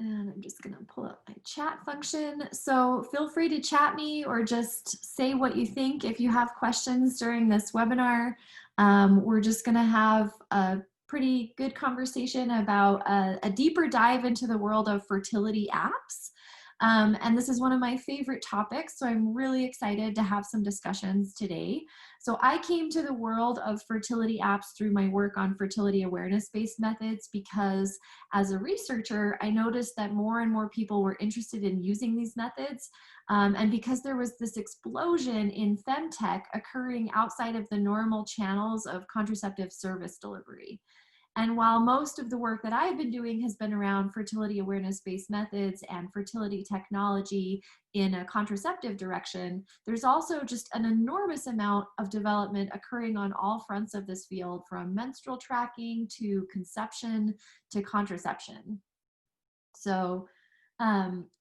And I'm just going to pull up my chat function. So feel free to chat me or just say what you think if you have questions during this webinar. We're just going to have a pretty good conversation about a deeper dive into the world of fertility apps. And this is one of my favorite topics, so I'm really excited to have some discussions today. So I came to the world of fertility apps through my work on fertility awareness-based methods because as a researcher, I noticed that more and more people were interested in using these methods. And because there was this explosion in Femtech occurring outside of the normal channels of contraceptive service delivery. And while most of the work that I've been doing has been around fertility awareness-based methods and fertility technology in a contraceptive direction, there's also just an enormous amount of development occurring on all fronts of this field, from menstrual tracking to conception to contraception. So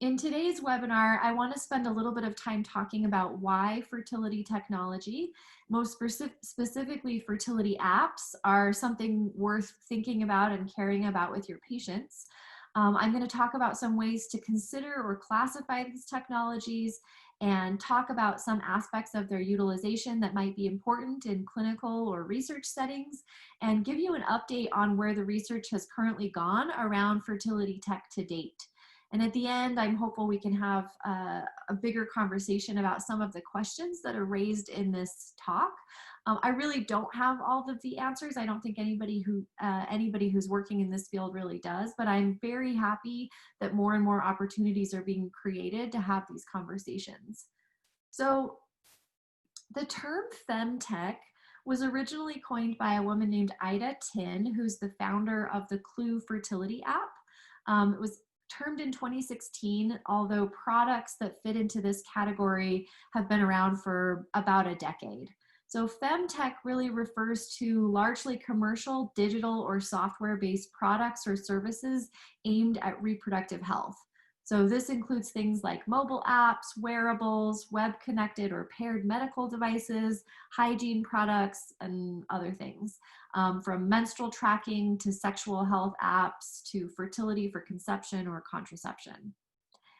in today's webinar, I want to spend a little bit of time talking about why fertility technology, most specifically fertility apps, are something worth thinking about and caring about with your patients. I'm going to talk about some ways to consider or classify these technologies and talk about some aspects of their utilization that might be important in clinical or research settings, and give you an update on where the research has currently gone around fertility tech to date. And at the end, I'm hopeful we can have a bigger conversation about some of the questions that are raised in this talk. I really don't have all of the answers. I don't think anybody who's working in this field really does, but I'm very happy that more and more opportunities are being created to have these conversations. So the term Femtech was originally coined by a woman named Ida Tin, who's the founder of the Clue fertility app. It was termed in 2016, although products that fit into this category have been around for about a decade. So Femtech really refers to largely commercial, digital, or software-based products or services aimed at reproductive health. So this includes things like mobile apps, wearables, web-connected or paired medical devices, hygiene products, and other things. From menstrual tracking to sexual health apps to fertility for conception or contraception.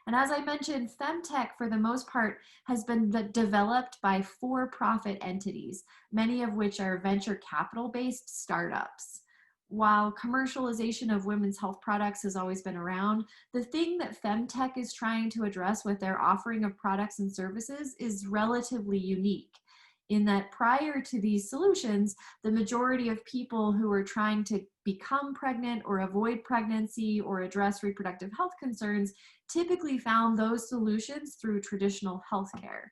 And as I mentioned, Femtech, for the most part, has been developed by for-profit entities, many of which are venture capital-based startups. While commercialization of women's health products has always been around, the thing that Femtech is trying to address with their offering of products and services is relatively unique, in that prior to these solutions, the majority of people who are trying to become pregnant or avoid pregnancy or address reproductive health concerns typically found those solutions through traditional healthcare.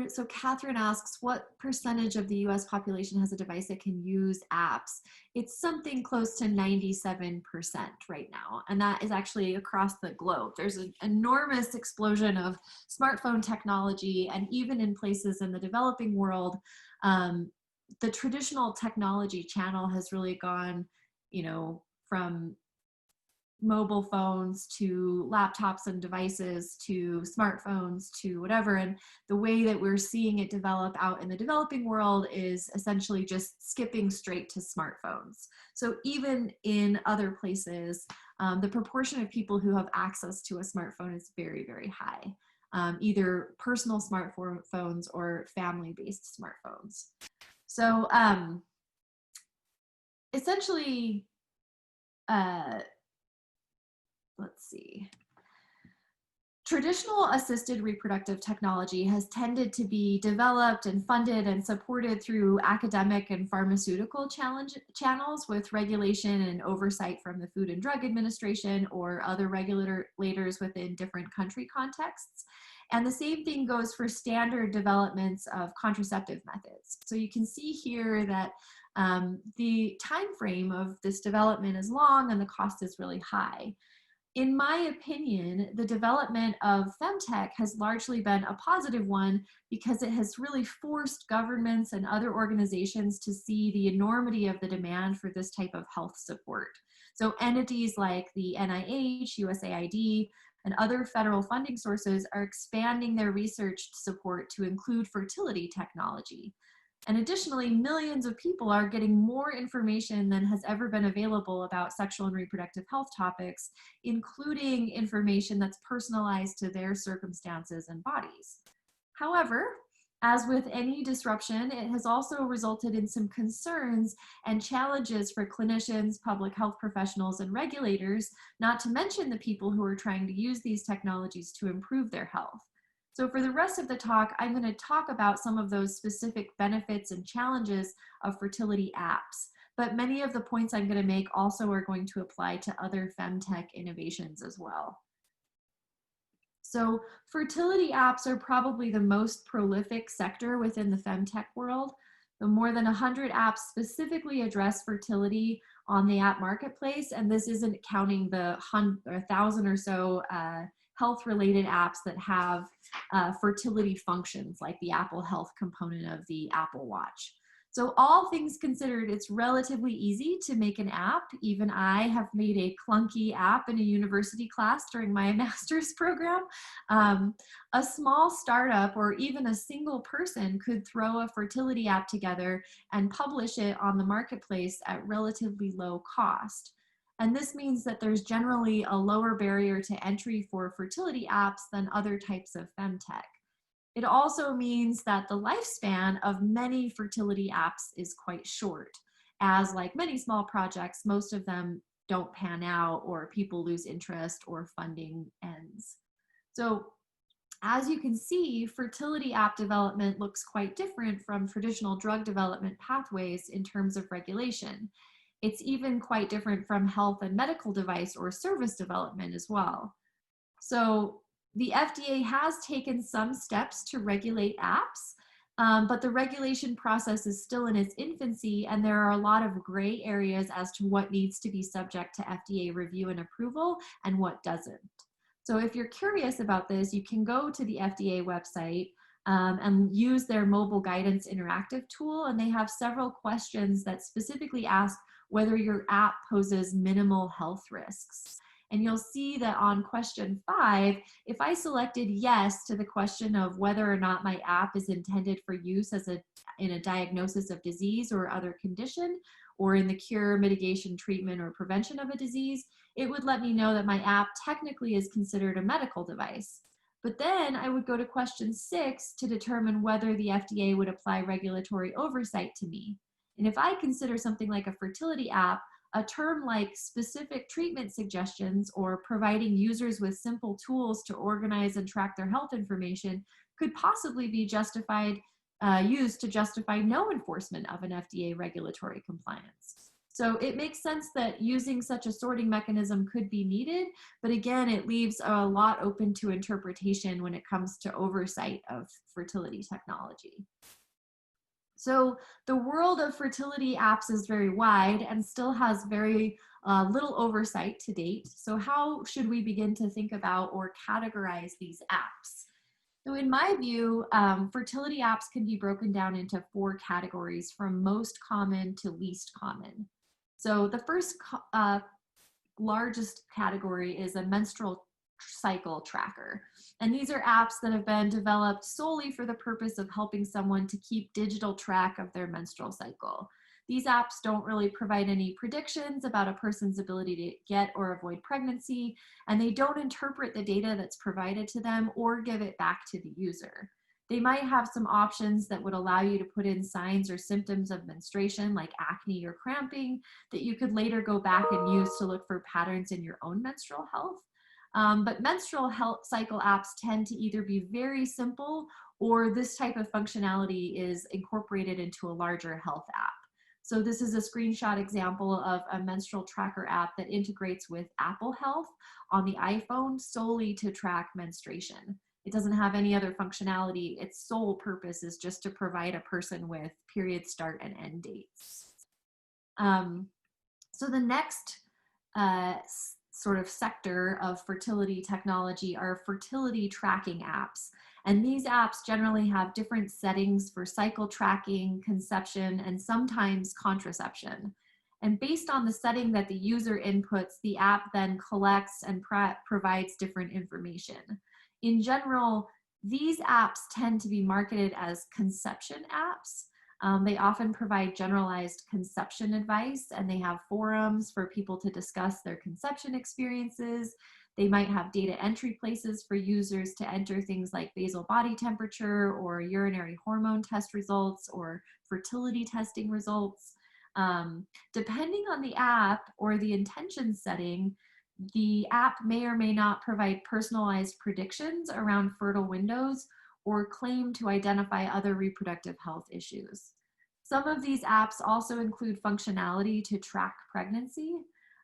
So Catherine asks, what percentage of the US population has a device that can use apps? It's something close to 97% right now, and that is actually across the globe. There's an enormous explosion of smartphone technology, and even in places in the developing world, the traditional technology channel has really gone, from mobile phones to laptops and devices to smartphones to whatever. And the way that we're seeing it develop out in the developing world is essentially just skipping straight to smartphones. So even in other places, the proportion of people who have access to a smartphone is very, very high, either personal smartphones or family-based smartphones. So essentially, let's see. Traditional assisted reproductive technology has tended to be developed and funded and supported through academic and pharmaceutical channels with regulation and oversight from the Food and Drug Administration or other regulators within different country contexts. And the same thing goes for standard developments of contraceptive methods. So you can see here that the time frame of this development is long and the cost is really high. In my opinion, the development of Femtech has largely been a positive one because it has really forced governments and other organizations to see the enormity of the demand for this type of health support. So entities like the NIH, USAID, and other federal funding sources are expanding their research support to include fertility technology. And additionally, millions of people are getting more information than has ever been available about sexual and reproductive health topics, including information that's personalized to their circumstances and bodies. However, as with any disruption, it has also resulted in some concerns and challenges for clinicians, public health professionals, and regulators, not to mention the people who are trying to use these technologies to improve their health. So for the rest of the talk, I'm going to talk about some of those specific benefits and challenges of fertility apps. But many of the points I'm going to make also are going to apply to other femtech innovations as well. So fertility apps are probably the most prolific sector within the femtech world. The more than 100 apps specifically address fertility on the app marketplace, and this isn't counting the 1,000 or so health-related apps that have fertility functions, like the Apple Health component of the Apple Watch. So all things considered, it's relatively easy to make an app. Even I have made a clunky app in a university class during my master's program. A small startup or even a single person could throw a fertility app together and publish it on the marketplace at relatively low cost. And this means that there's generally a lower barrier to entry for fertility apps than other types of femtech. It also means that the lifespan of many fertility apps is quite short, as like many small projects, most of them don't pan out or people lose interest or funding ends. So as you can see, fertility app development looks quite different from traditional drug development pathways in terms of regulation. It's even quite different from health and medical device or service development as well. So the FDA has taken some steps to regulate apps, but the regulation process is still in its infancy, and there are a lot of gray areas as to what needs to be subject to FDA review and approval and what doesn't. So if you're curious about this, you can go to the FDA website and use their mobile guidance interactive tool, and they have several questions that specifically ask whether your app poses minimal health risks. And you'll see that on question 5, if I selected yes to the question of whether or not my app is intended for use as in a diagnosis of disease or other condition, or in the cure, mitigation, treatment, or prevention of a disease, it would let me know that my app technically is considered a medical device. But then I would go to question 6 to determine whether the FDA would apply regulatory oversight to me. And if I consider something like a fertility app, a term like specific treatment suggestions or providing users with simple tools to organize and track their health information could possibly be used to justify no enforcement of an FDA regulatory compliance. So it makes sense that using such a sorting mechanism could be needed, but again, it leaves a lot open to interpretation when it comes to oversight of fertility technology. So the world of fertility apps is very wide and still has very little oversight to date. So how should we begin to think about or categorize these apps? So in my view, fertility apps can be broken down into 4 categories from most common to least common. So the first largest category is a menstrual cycle tracker. And these are apps that have been developed solely for the purpose of helping someone to keep digital track of their menstrual cycle. These apps don't really provide any predictions about a person's ability to get or avoid pregnancy, and they don't interpret the data that's provided to them or give it back to the user. They might have some options that would allow you to put in signs or symptoms of menstruation like acne or cramping that you could later go back and use to look for patterns in your own menstrual health. But menstrual health cycle apps tend to either be very simple or this type of functionality is incorporated into a larger health app. So this is a screenshot example of a menstrual tracker app that integrates with Apple Health on the iPhone solely to track menstruation. It doesn't have any other functionality. Its sole purpose is just to provide a person with period start and end dates. So the next sort of sector of fertility technology are fertility tracking apps. And these apps generally have different settings for cycle tracking, conception, and sometimes contraception. And based on the setting that the user inputs, the app then collects and provides different information. In general, these apps tend to be marketed as conception apps. They often provide generalized conception advice, and they have forums for people to discuss their conception experiences. They might have data entry places for users to enter things like basal body temperature or urinary hormone test results or fertility testing results. Depending on the app or the intention setting, the app may or may not provide personalized predictions around fertile windows or claim to identify other reproductive health issues. Some of these apps also include functionality to track pregnancy.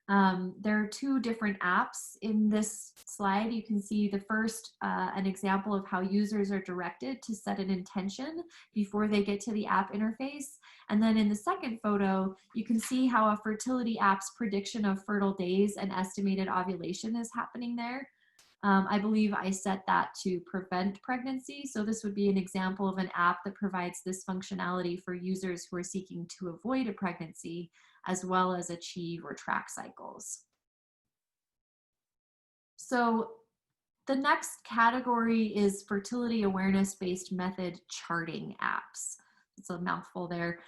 There are two different apps in this slide. You can see the first, an example of how users are directed to set an intention before they get to the app interface. And then in the second photo, you can see how a fertility app's prediction of fertile days and estimated ovulation is happening there. I believe I set that to prevent pregnancy. So this would be an example of an app that provides this functionality for users who are seeking to avoid a pregnancy, as well as achieve or track cycles. So the next category is fertility awareness-based method charting apps. It's a mouthful there.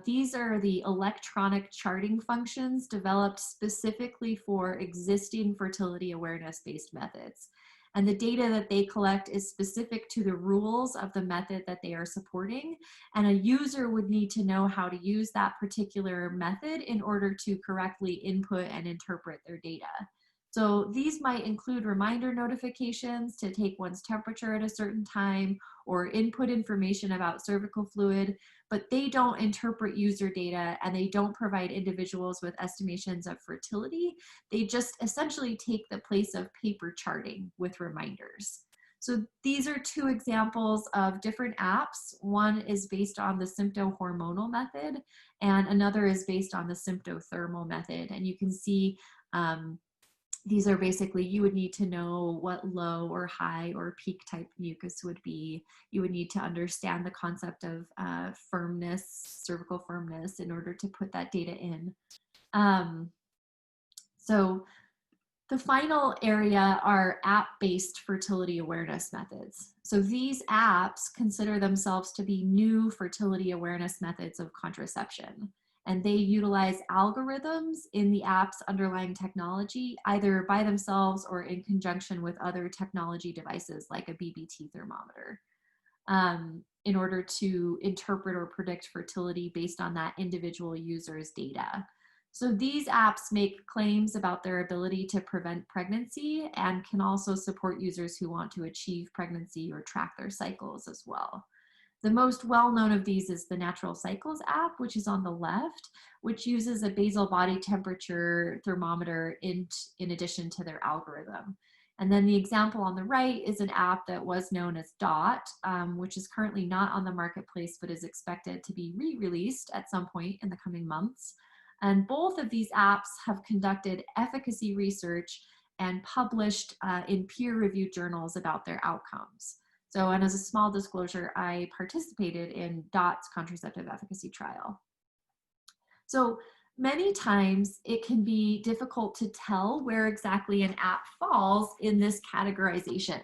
These are the electronic charting functions developed specifically for existing fertility awareness-based methods. And the data that they collect is specific to the rules of the method that they are supporting. And a user would need to know how to use that particular method in order to correctly input and interpret their data. So these might include reminder notifications to take one's temperature at a certain time or input information about cervical fluid, but they don't interpret user data and they don't provide individuals with estimations of fertility. They just essentially take the place of paper charting with reminders. So these are two examples of different apps. One is based on the symptohormonal method and another is based on the symptothermal method. And you can see these are basically, you would need to know what low or high or peak type mucus would be. You would need to understand the concept of firmness, cervical firmness, in order to put that data in. So the final area are app-based fertility awareness methods. So these apps consider themselves to be new fertility awareness methods of contraception. And they utilize algorithms in the app's underlying technology, either by themselves or in conjunction with other technology devices like a BBT thermometer, in order to interpret or predict fertility based on that individual user's data. So these apps make claims about their ability to prevent pregnancy and can also support users who want to achieve pregnancy or track their cycles as well. The most well-known of these is the Natural Cycles app, which is on the left, which uses a basal body temperature thermometer in addition to their algorithm. And then the example on the right is an app that was known as DOT, which is currently not on the marketplace, but is expected to be re-released at some point in the coming months. And both of these apps have conducted efficacy research and published in peer-reviewed journals about their outcomes. So, and as a small disclosure, I participated in DOT's contraceptive efficacy trial. So many times it can be difficult to tell where exactly an app falls in this categorization.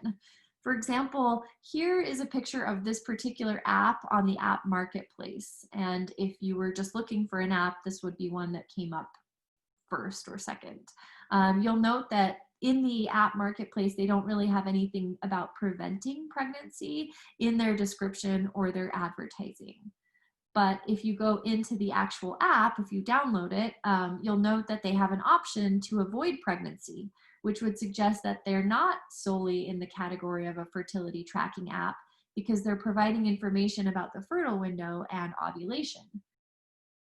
For example, here is a picture of this particular app on the app marketplace. And if you were just looking for an app, this would be one that came up first or second. You'll note that in the app marketplace, they don't really have anything about preventing pregnancy in their description or their advertising. But if you go into the actual app, if you download it, you'll note that they have an option to avoid pregnancy, which would suggest that they're not solely in the category of a fertility tracking app because they're providing information about the fertile window and ovulation.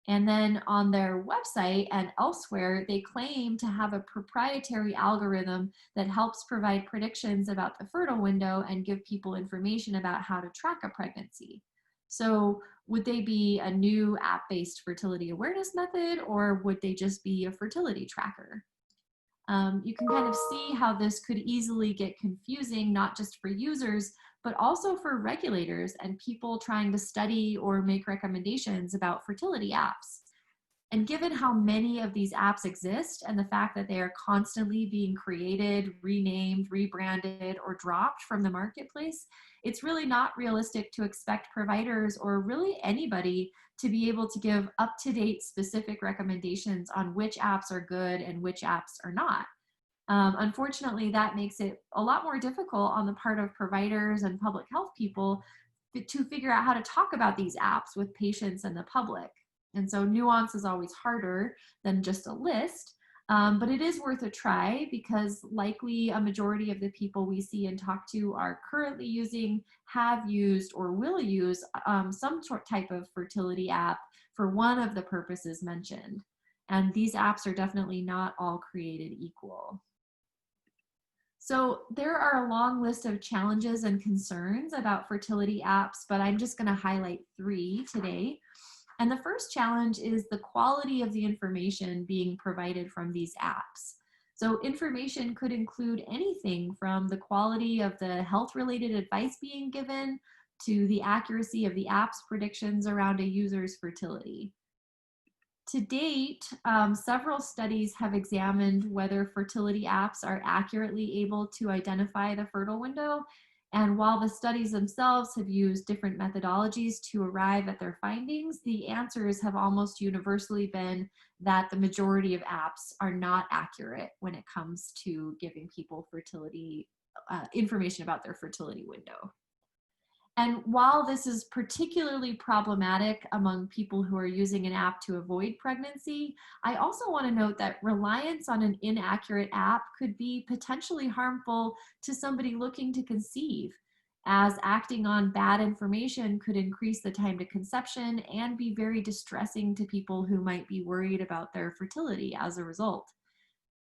And then on their website and elsewhere, they claim to have a proprietary algorithm that helps provide predictions about the fertile window and give people information about how to track a pregnancy. So would they be a new app-based fertility awareness method, or would they just be a fertility tracker? You can kind of see how this could easily get confusing, not just for users, but also for regulators and people trying to study or make recommendations about fertility apps. And given how many of these apps exist and the fact that they are constantly being created, renamed, rebranded, or dropped from the marketplace, it's really not realistic to expect providers or really anybody to be able to give up-to-date specific recommendations on which apps are good and which apps are not. Unfortunately, that makes it a lot more difficult on the part of providers and public health people to figure out how to talk about these apps with patients and the public. And so nuance is always harder than just a list, but it is worth a try because likely a majority of the people we see and talk to are currently using, have used, or will use some type of fertility app for one of the purposes mentioned. And these apps are definitely not all created equal. So there are a long list of challenges and concerns about fertility apps, but I'm just going to highlight 3 today. And the first challenge is the quality of the information being provided from these apps. So information could include anything from the quality of the health-related advice being given to the accuracy of the app's predictions around a user's fertility. To date, several studies have examined whether fertility apps are accurately able to identify the fertile window. And while the studies themselves have used different methodologies to arrive at their findings, the answers have almost universally been that the majority of apps are not accurate when it comes to giving people fertility information about their fertility window. And while this is particularly problematic among people who are using an app to avoid pregnancy, I also want to note that reliance on an inaccurate app could be potentially harmful to somebody looking to conceive, as acting on bad information could increase the time to conception and be very distressing to people who might be worried about their fertility as a result.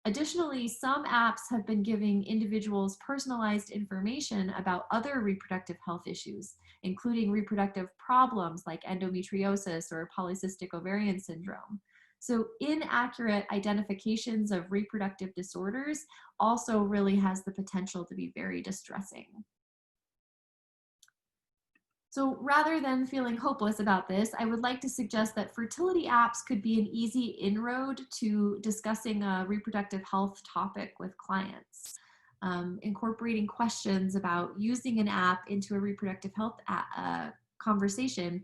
Additionally, some apps have been giving individuals personalized information about other reproductive health issues, including reproductive problems like endometriosis or polycystic ovarian syndrome. So inaccurate identifications of reproductive disorders also really has the potential to be very distressing. So rather than feeling hopeless about this, I would like to suggest that fertility apps could be an easy inroad to discussing a reproductive health topic with clients. Incorporating questions about using an app into a reproductive health conversation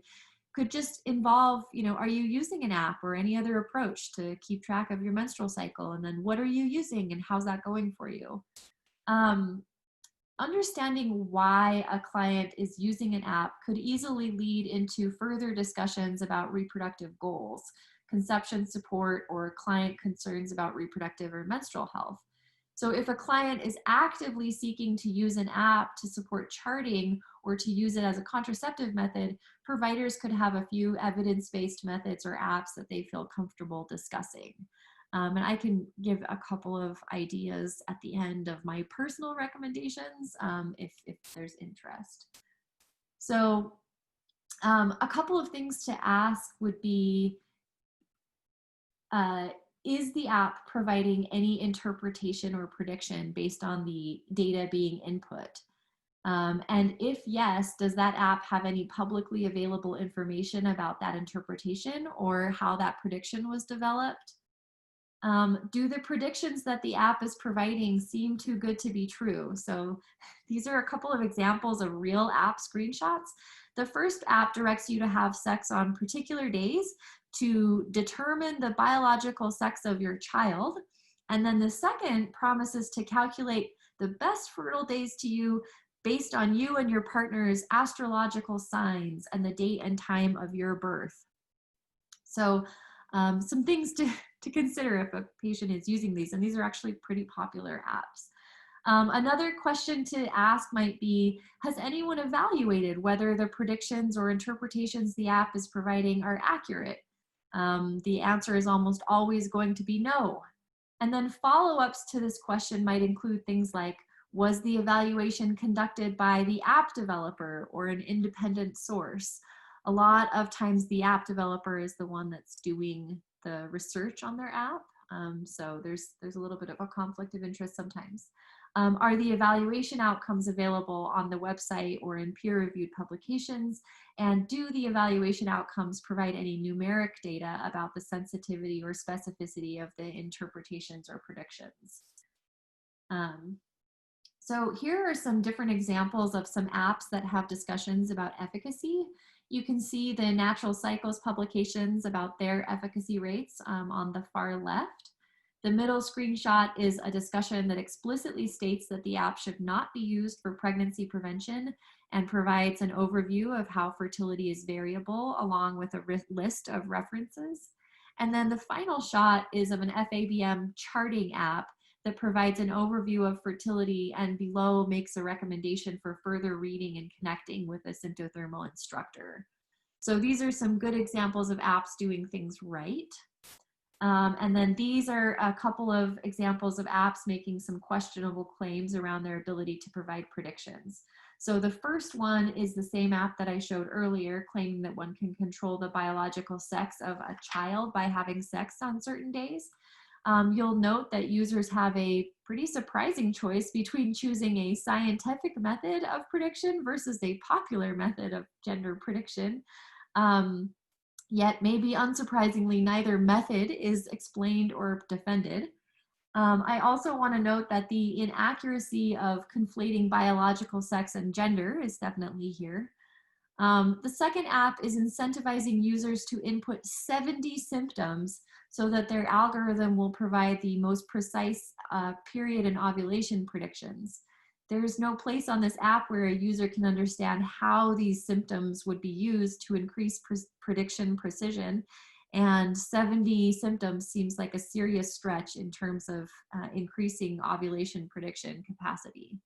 could just involve, are you using an app or any other approach to keep track of your menstrual cycle? And then what are you using and how's that going for you? Understanding why a client is using an app could easily lead into further discussions about reproductive goals, conception support, or client concerns about reproductive or menstrual health. So if a client is actively seeking to use an app to support charting or to use it as a contraceptive method, providers could have a few evidence-based methods or apps that they feel comfortable discussing. And I can give a couple of ideas at the end of my personal recommendations if there's interest. So a couple of things to ask would be, is the app providing any interpretation or prediction based on the data being input? And if yes, does that app have any publicly available information about that interpretation or how that prediction was developed? Do the predictions that the app is providing seem too good to be true? So these are a couple of examples of real app screenshots. The first app directs you to have sex on particular days to determine the biological sex of your child. And then the second promises to calculate the best fertile days to you based on you and your partner's astrological signs and the date and time of your birth. So some things to consider if a patient is using these, and these are actually pretty popular apps. Another question to ask might be, has anyone evaluated whether the predictions or interpretations the app is providing are accurate? The answer is almost always going to be no. And then follow-ups to this question might include things like, was the evaluation conducted by the app developer or an independent source? A lot of times the app developer is the one that's doing the research on their app. So there's a little bit of a conflict of interest sometimes. Are the evaluation outcomes available on the website or in peer-reviewed publications? And do the evaluation outcomes provide any numeric data about the sensitivity or specificity of the interpretations or predictions? So here are some different examples of some apps that have discussions about efficacy. You can see the Natural Cycles publications about their efficacy rates on the far left. The middle screenshot is a discussion that explicitly states that the app should not be used for pregnancy prevention and provides an overview of how fertility is variable along with a list of references. And then the final shot is of an FABM charting app that provides an overview of fertility and below makes a recommendation for further reading and connecting with a symptothermal instructor. So these are some good examples of apps doing things right. And then these are a couple of examples of apps making some questionable claims around their ability to provide predictions. So the first one is the same app that I showed earlier, claiming that one can control the biological sex of a child by having sex on certain days. You'll note that users have a pretty surprising choice between choosing a scientific method of prediction versus a popular method of gender prediction. Yet maybe unsurprisingly, neither method is explained or defended. I also want to note that the inaccuracy of conflating biological sex and gender is definitely here. The second app is incentivizing users to input 70 symptoms so that their algorithm will provide the most precise period and ovulation predictions. There's no place on this app where a user can understand how these symptoms would be used to increase prediction precision, and 70 symptoms seems like a serious stretch in terms of increasing ovulation prediction capacity.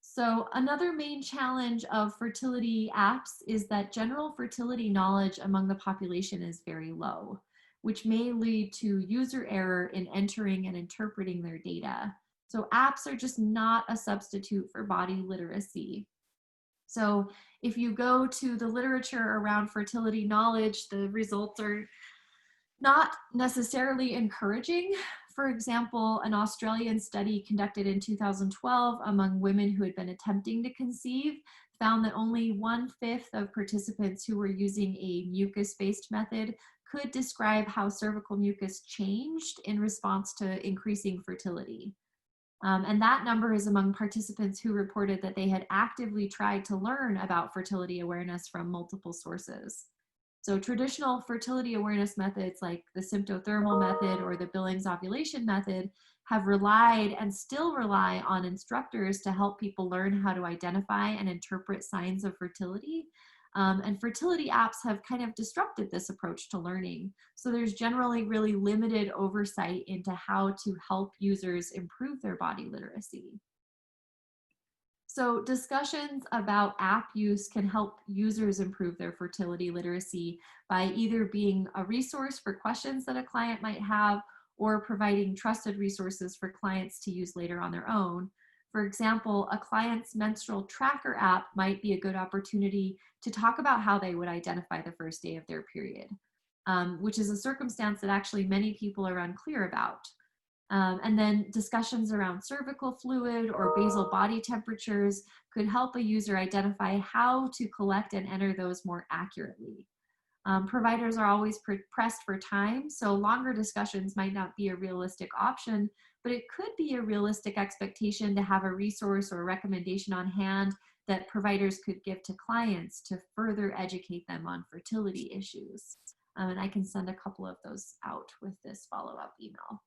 So another main challenge of fertility apps is that general fertility knowledge among the population is very low, which may lead to user error in entering and interpreting their data. So apps are just not a substitute for body literacy. So if you go to the literature around fertility knowledge, the results are not necessarily encouraging. For example, an Australian study conducted in 2012 among women who had been attempting to conceive found that only 1/5 of participants who were using a mucus-based method could describe how cervical mucus changed in response to increasing fertility. And that number is among participants who reported that they had actively tried to learn about fertility awareness from multiple sources. So traditional fertility awareness methods like the symptothermal method or the Billings ovulation method have relied and still rely on instructors to help people learn how to identify and interpret signs of fertility. And fertility apps have kind of disrupted this approach to learning. So there's generally really limited oversight into how to help users improve their body literacy. So discussions about app use can help users improve their fertility literacy by either being a resource for questions that a client might have or providing trusted resources for clients to use later on their own. For example, a client's menstrual tracker app might be a good opportunity to talk about how they would identify the first day of their period, which is a circumstance that actually many people are unclear about. And then discussions around cervical fluid or basal body temperatures could help a user identify how to collect and enter those more accurately. Providers are always pressed for time, so longer discussions might not be a realistic option, but it could be a realistic expectation to have a resource or recommendation on hand that providers could give to clients to further educate them on fertility issues. And I can send a couple of those out with this follow-up email.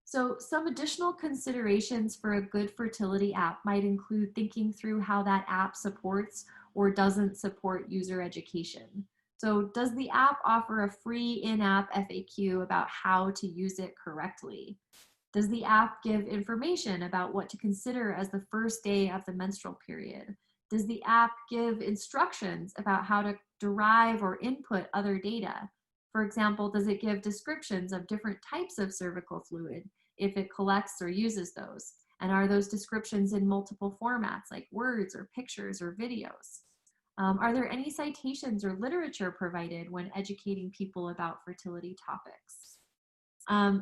So some additional considerations for a good fertility app might include thinking through how that app supports or doesn't support user education. So does the app offer a free in-app FAQ about how to use it correctly? Does the app give information about what to consider as the first day of the menstrual period? Does the app give instructions about how to derive or input other data? For example, does it give descriptions of different types of cervical fluid if it collects or uses those? And are those descriptions in multiple formats like words or pictures or videos? Are there any citations or literature provided when educating people about fertility topics?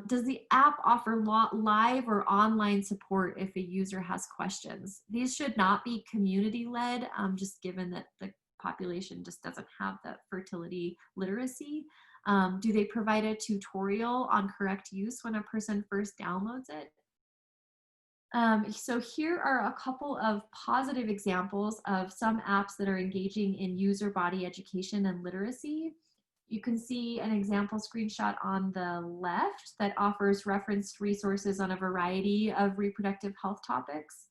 Does the app offer live or online support if a user has questions? These should not be community-led, just given that the population just doesn't have that fertility literacy. Do they provide a tutorial on correct use when a person first downloads it? So here are a couple of positive examples of some apps that are engaging in user body education and literacy. You can see an example screenshot on the left that offers referenced resources on a variety of reproductive health topics.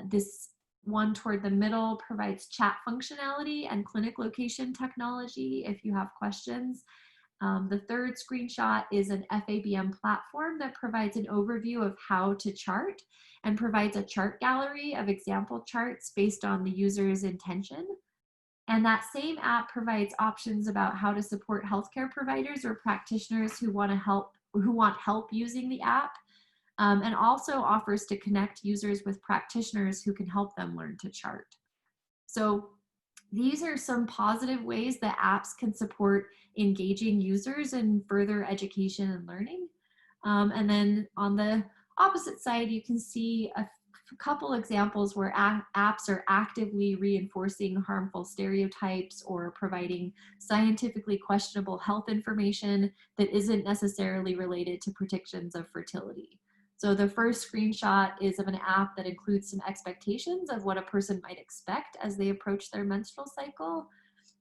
This one toward the middle provides chat functionality and clinic location technology if you have questions. The third screenshot is an FABM platform that provides an overview of how to chart and provides a chart gallery of example charts based on the user's intention. And that same app provides options about how to support healthcare providers or practitioners who want help using the app, and also offers to connect users with practitioners who can help them learn to chart. So these are some positive ways that apps can support engaging users in further education and learning. And then on the opposite side, you can see a couple examples where apps are actively reinforcing harmful stereotypes or providing scientifically questionable health information that isn't necessarily related to predictions of fertility. So the first screenshot is of an app that includes some expectations of what a person might expect as they approach their menstrual cycle.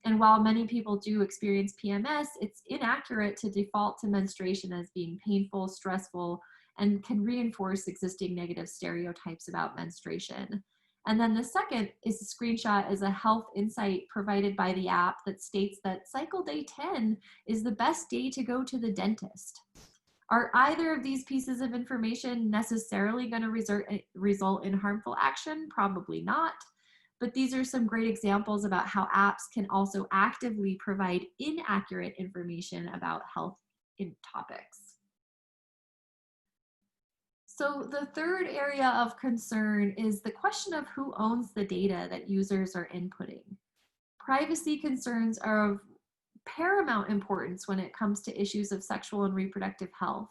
And while many people do experience PMS, it's inaccurate to default to menstruation as being painful, stressful, and can reinforce existing negative stereotypes about menstruation. And then the second is a screenshot is a health insight provided by the app that states that cycle day 10 is the best day to go to the dentist. Are either of these pieces of information necessarily going to result in harmful action? Probably not. But these are some great examples about how apps can also actively provide inaccurate information about health topics. So the third area of concern is the question of who owns the data that users are inputting. Privacy concerns are of paramount importance when it comes to issues of sexual and reproductive health.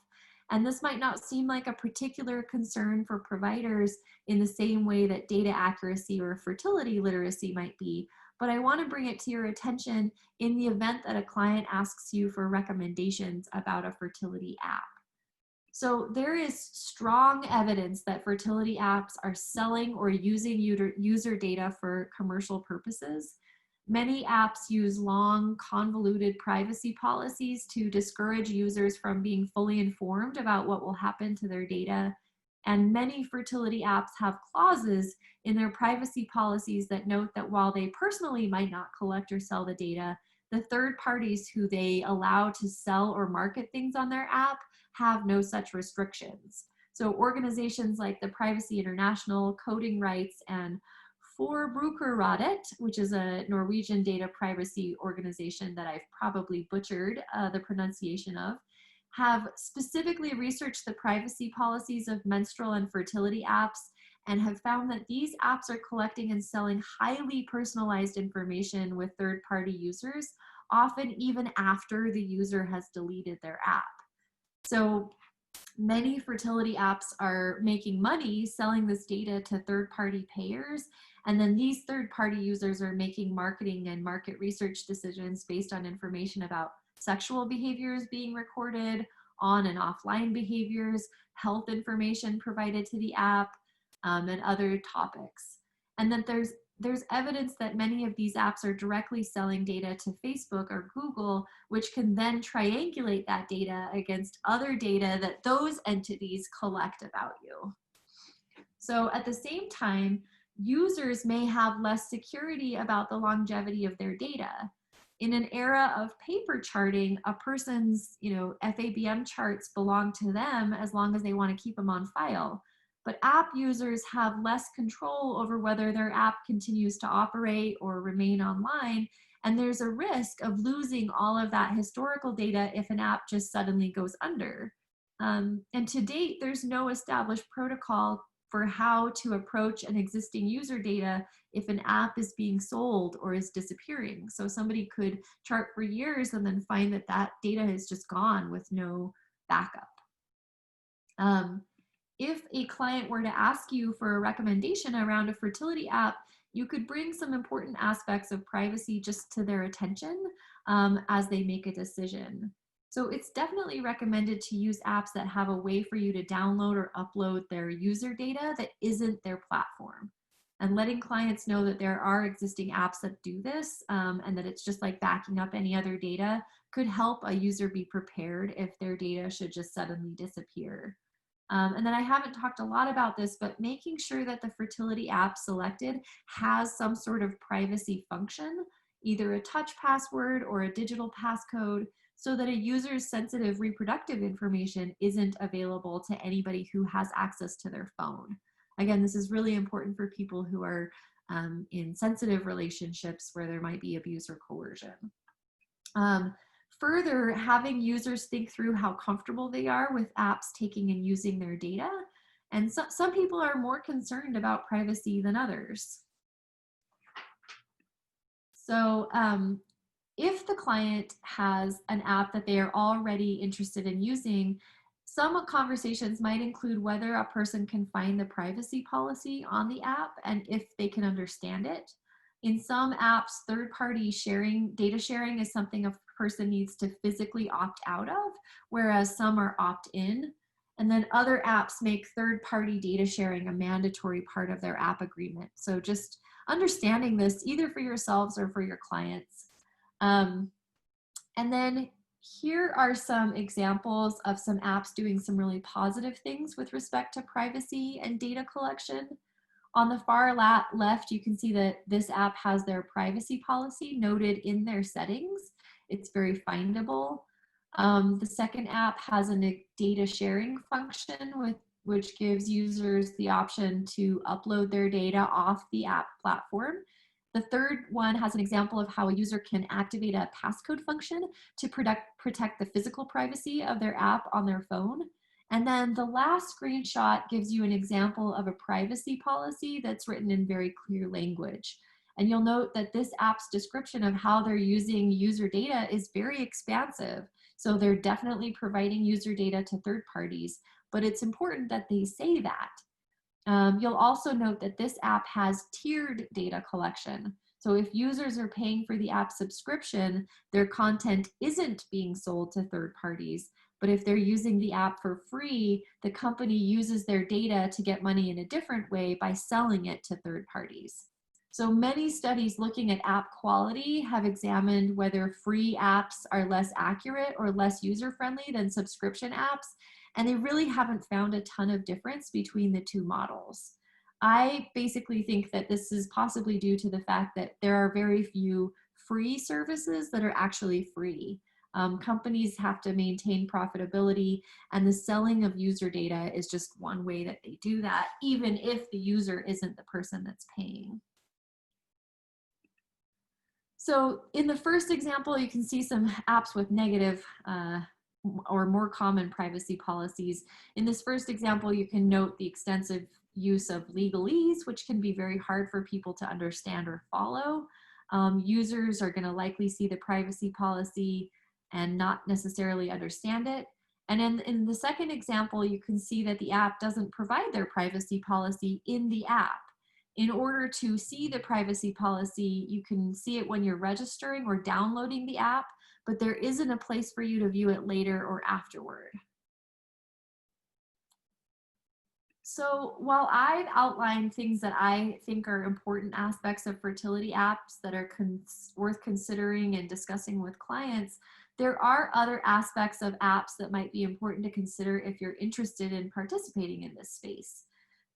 And this might not seem like a particular concern for providers in the same way that data accuracy or fertility literacy might be, but I want to bring it to your attention in the event that a client asks you for recommendations about a fertility app. So there is strong evidence that fertility apps are selling or using user data for commercial purposes. Many apps use long, convoluted privacy policies to discourage users from being fully informed about what will happen to their data. And many fertility apps have clauses in their privacy policies that note that while they personally might not collect or sell the data, the third parties who they allow to sell or market things on their app have no such restrictions. So organizations like the Privacy International, Coding Rights, and Forbrukerrådet, which is a Norwegian data privacy organization that I've probably butchered the pronunciation of, have specifically researched the privacy policies of menstrual and fertility apps and have found that these apps are collecting and selling highly personalized information with third-party users, often even after the user has deleted their app. So many fertility apps are making money selling this data to third-party payers, and then these third-party users are making marketing and market research decisions based on information about sexual behaviors being recorded, on and offline behaviors, health information provided to the app, and other topics. And that there's evidence that many of these apps are directly selling data to Facebook or Google, which can then triangulate that data against other data that those entities collect about you. So at the same time, users may have less security about the longevity of their data. In an era of paper charting, a person's FABM charts belong to them as long as they want to keep them on file. But app users have less control over whether their app continues to operate or remain online, and there's a risk of losing all of that historical data if an app just suddenly goes under. And to date, there's no established protocol for how to approach an existing user data if an app is being sold or is disappearing. So somebody could chart for years and then find that that data is just gone with no backup. If a client were to ask you for a recommendation around a fertility app, you could bring some important aspects of privacy just to their attention as they make a decision. So it's definitely recommended to use apps that have a way for you to download or upload their user data that isn't their platform. And letting clients know that there are existing apps that do this and that it's just like backing up any other data could help a user be prepared if their data should just suddenly disappear. And then I haven't talked a lot about this, but making sure that the fertility app selected has some sort of privacy function, either a touch password or a digital passcode, so that a user's sensitive reproductive information isn't available to anybody who has access to their phone. Again, this is really important for people who are in sensitive relationships where there might be abuse or coercion. Further, having users think through how comfortable they are with apps taking and using their data. And some people are more concerned about privacy than others. So if the client has an app that they are already interested in using, some conversations might include whether a person can find the privacy policy on the app and if they can understand it. In some apps, third-party data sharing is something a person needs to physically opt out of, whereas some are opt-in. And then other apps make third-party data sharing a mandatory part of their app agreement. So just understanding this either for yourselves or for your clients. And then here are some examples of some apps doing some really positive things with respect to privacy and data collection. On the far left, you can see that this app has their privacy policy noted in their settings. It's very findable. The second app has a data sharing function which gives users the option to upload their data off the app platform. The third one has an example of how a user can activate a passcode function to protect the physical privacy of their app on their phone. And then the last screenshot gives you an example of a privacy policy that's written in very clear language. And you'll note that this app's description of how they're using user data is very expansive. So they're definitely providing user data to third parties, but it's important that they say that. You'll also note that this app has tiered data collection. So if users are paying for the app subscription, their content isn't being sold to third parties. But if they're using the app for free, the company uses their data to get money in a different way by selling it to third parties. So many studies looking at app quality have examined whether free apps are less accurate or less user-friendly than subscription apps, and they really haven't found a ton of difference between the two models. I basically think that this is possibly due to the fact that there are very few free services that are actually free. Companies have to maintain profitability, and the selling of user data is just one way that they do that, even if the user isn't the person that's paying. So in the first example, you can see some apps with negative or more common privacy policies. In this first example, you can note the extensive use of legalese, which can be very hard for people to understand or follow. Users are going to likely see the privacy policy and not necessarily understand it. And in the second example, you can see that the app doesn't provide their privacy policy in the app. In order to see the privacy policy, you can see it when you're registering or downloading the app, but there isn't a place for you to view it later or afterward. So while I've outlined things that I think are important aspects of fertility apps that are worth considering and discussing with clients, there are other aspects of apps that might be important to consider if you're interested in participating in this space.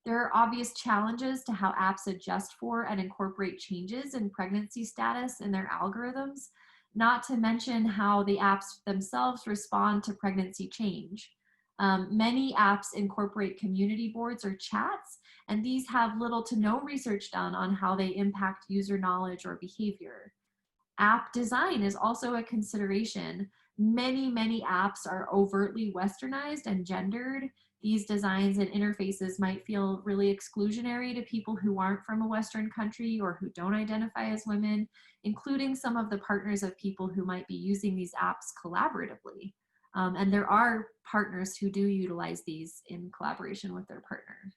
There are obvious challenges to how apps adjust for and incorporate changes in pregnancy status in their algorithms, not to mention how the apps themselves respond to pregnancy change. Many apps incorporate community boards or chats, and these have little to no research done on how they impact user knowledge or behavior. App design is also a consideration. many apps are overtly westernized and gendered. These designs and interfaces might feel really exclusionary to people who aren't from a Western country or who don't identify as women, including some of the partners of people who might be using these apps collaboratively. And there are partners who do utilize these in collaboration with their partner.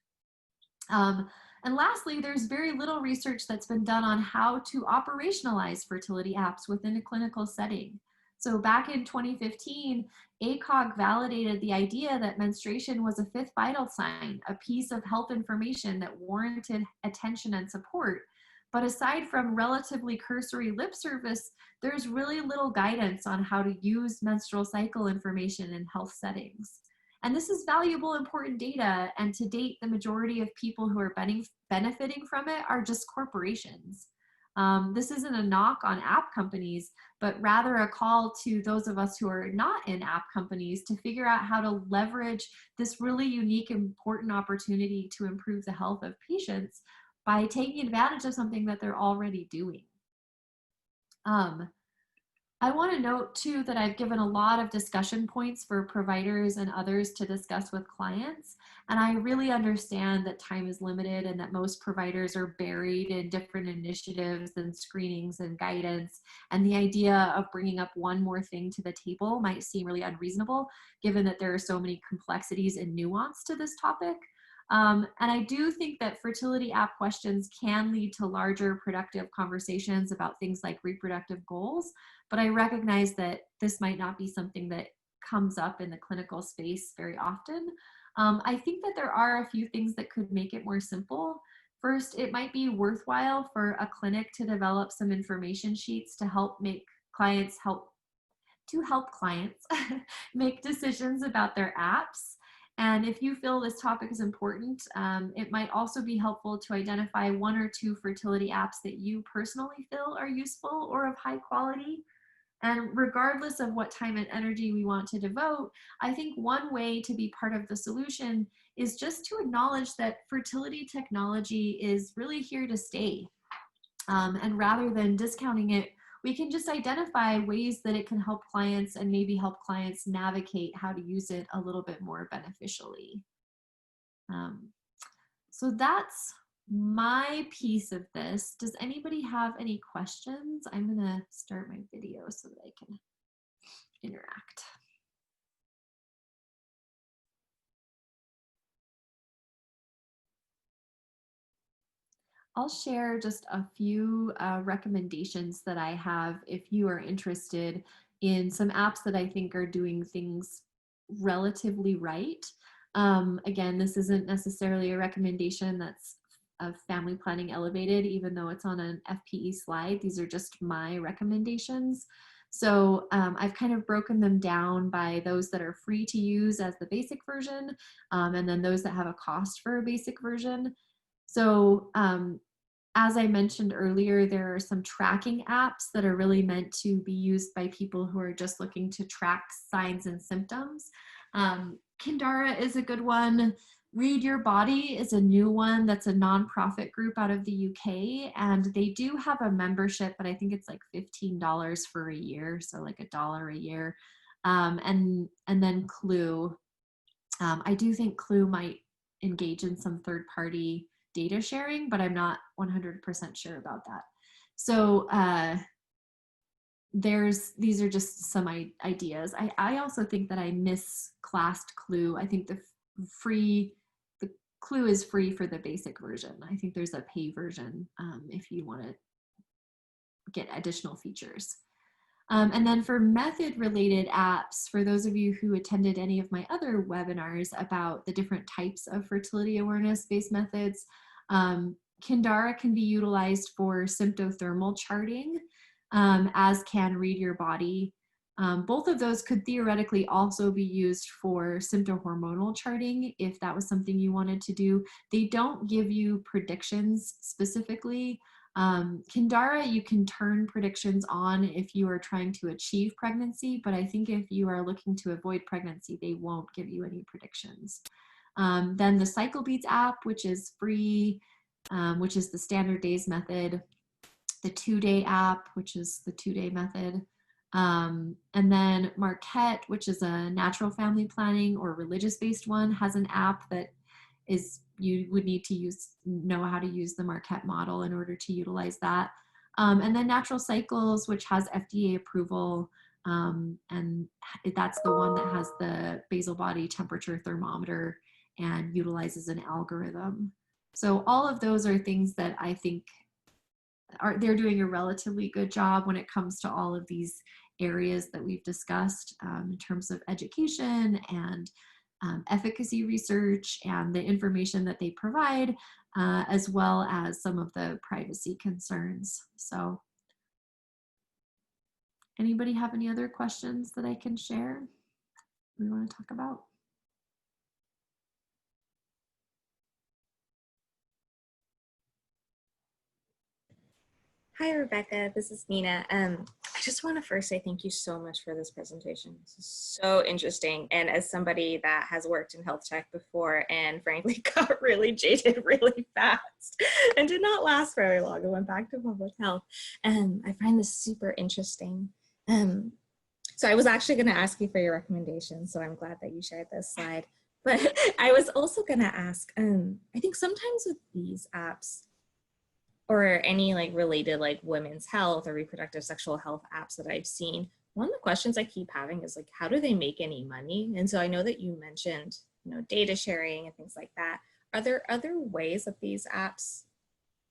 And lastly, there's very little research that's been done on how to operationalize fertility apps within a clinical setting. So back in 2015, ACOG validated the idea that menstruation was a fifth vital sign, a piece of health information that warranted attention and support. But aside from relatively cursory lip service, there's really little guidance on how to use menstrual cycle information in health settings. And this is valuable, important data. And to date, the majority of people who are benefiting from it are just corporations. This isn't a knock on app companies, but rather a call to those of us who are not in app companies to figure out how to leverage this really unique, important opportunity to improve the health of patients by taking advantage of something that they're already doing. I want to note too that I've given a lot of discussion points for providers and others to discuss with clients. And I really understand that time is limited and that most providers are buried in different initiatives and screenings and guidance. And the idea of bringing up one more thing to the table might seem really unreasonable, given that there are so many complexities and nuance to this topic. And I do think that fertility app questions can lead to larger productive conversations about things like reproductive goals, but I recognize that this might not be something that comes up in the clinical space very often. I think that there are a few things that could make it more simple. First, it might be worthwhile for a clinic to develop some information sheets to help clients make decisions about their apps. And if you feel this topic is important, it might also be helpful to identify one or two fertility apps that you personally feel are useful or of high quality. And regardless of what time and energy we want to devote, I think one way to be part of the solution is just to acknowledge that fertility technology is really here to stay. And rather than discounting it, we can just identify ways that it can help clients and maybe help clients navigate how to use it a little bit more beneficially. So that's my piece of this. Does anybody have any questions? I'm gonna start my video so that I can interact. I'll share just a few recommendations that I have if you are interested in some apps that I think are doing things relatively right. Again, this isn't necessarily a recommendation that's of family planning elevated, even though it's on an FPE slide. These are just my recommendations. So I've kind of broken them down by those that are free to use as the basic version, and then those that have a cost for a basic version. So as I mentioned earlier, there are some tracking apps that are really meant to be used by people who are just looking to track signs and symptoms. Kindara is a good one. Read Your Body is a new one that's a nonprofit group out of the UK, and they do have a membership, but I think it's like $15 for a year, so like $1 a year. And then Clue. I do think Clue might engage in some third-party data sharing, but I'm not 100% sure about that. So these are just some ideas. I also think that I misclassed Clue. I think the Clue is free for the basic version. I think there's a pay version if you want to get additional features. And then for method-related apps, for those of you who attended any of my other webinars about the different types of fertility awareness-based methods, Kindara can be utilized for symptothermal charting, as can Read Your Body. Both of those could theoretically also be used for symptohormonal charting if that was something you wanted to do. They don't give you predictions specifically. Kindara, you can turn predictions on if you are trying to achieve pregnancy, but I think if you are looking to avoid pregnancy, they won't give you any predictions. Then the CycleBeats app, which is free, which is the standard days method. The 2-day app, which is the 2-day method. And then Marquette, which is a natural family planning or religious-based one, has an app that is, you would need to know how to use the Marquette model in order to utilize that. And then Natural Cycles, which has FDA approval, and that's the one that has the basal body temperature thermometer and utilizes an algorithm. So all of those are things that I think they're doing a relatively good job when it comes to all of these areas that we've discussed, in terms of education and efficacy research and the information that they provide, as well as some of the privacy concerns. So anybody have any other questions that I can share we want to talk about? Hi, Rebecca. This is Nina. I just want to first say thank you so much for this presentation. This is so interesting. And as somebody that has worked in health tech before and frankly got really jaded really fast and did not last very long, I went back to public health. And I find this super interesting. So I was actually going to ask you for your recommendations. So I'm glad that you shared this slide. But I was also going to ask, I think sometimes with these apps, or any like related like women's health or reproductive sexual health apps that I've seen, one of the questions I keep having is like, how do they make any money? And so I know that you mentioned, data sharing and things like that. Are there other ways that these apps,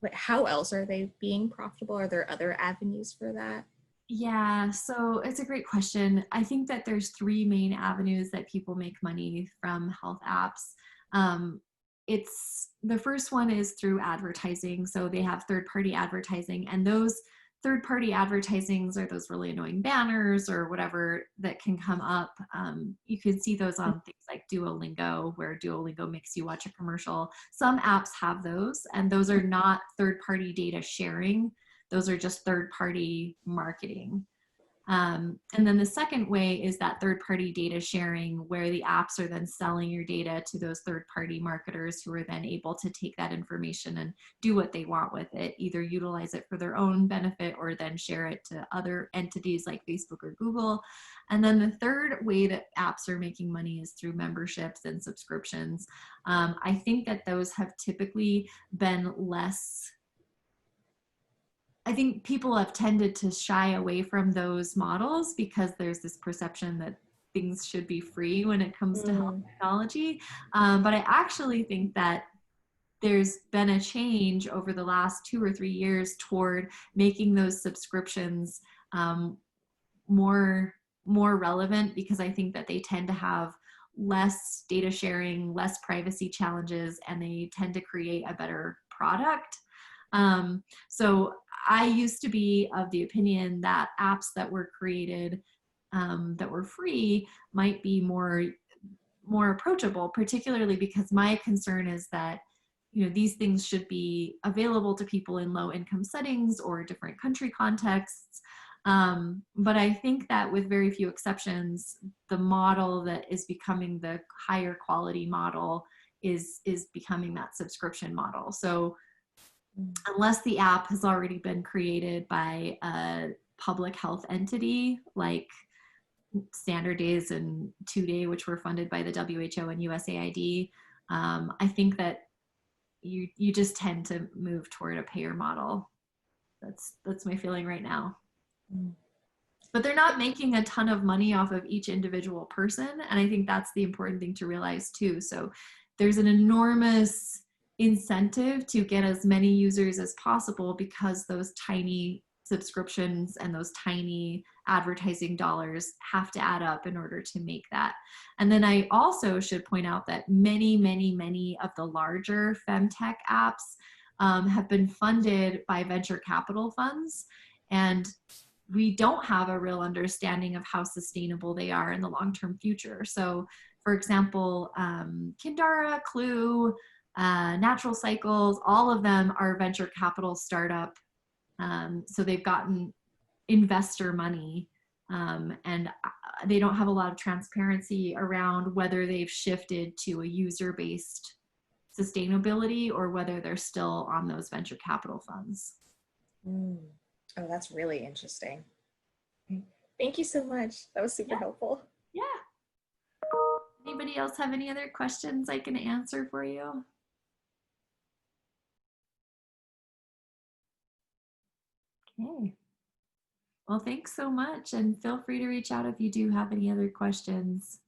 like how else are they being profitable? Are there other avenues for that? Yeah, so it's a great question. I think that there's three main avenues that people make money from health apps. It's the first one is through advertising. So they have third-party advertising, and those third-party advertisings are those really annoying banners or whatever that can come up. You can see those on things like Duolingo, where Duolingo makes you watch a commercial. Some apps have those, and those are not third-party data sharing. Those are just third-party marketing. And then the second way is that third-party data sharing, where the apps are then selling your data to those third-party marketers who are then able to take that information and do what they want with it, either utilize it for their own benefit or then share it to other entities like Facebook or Google. And then the third way that apps are making money is through memberships and subscriptions. I think that those have typically been less. I think people have tended to shy away from those models because there's this perception that things should be free when it comes to health technology. But I actually think that there's been a change over the last 2 or 3 years toward making those subscriptions more relevant, because I think that they tend to have less data sharing, less privacy challenges, and they tend to create a better product. So I used to be of the opinion that apps that were created that were free might be more approachable, particularly because my concern is that these things should be available to people in low income settings or different country contexts. But I think that with very few exceptions, the model that is becoming the higher quality model is becoming that subscription model. So unless the app has already been created by a public health entity like Standard Days and 2Day, which were funded by the WHO and USAID, I think that you just tend to move toward a payer model. That's my feeling right now. But they're not making a ton of money off of each individual person, and I think that's the important thing to realize too. So there's an enormous incentive to get as many users as possible, because those tiny subscriptions and those tiny advertising dollars have to add up in order to make that. And then I also should point out that many of the larger Femtech apps have been funded by venture capital funds, and we don't have a real understanding of how sustainable they are in the long-term future. So for example, Kindara, Clue, Natural Cycles, all of them are venture capital startup. So they've gotten investor money, and they don't have a lot of transparency around whether they've shifted to a user-based sustainability or whether they're still on those venture capital funds. Oh, that's really interesting. Thank you so much. That was super Yeah, helpful. yeah. Anybody else have any other questions I can answer for you? Okay. Well, thanks so much, and feel free to reach out if you do have any other questions.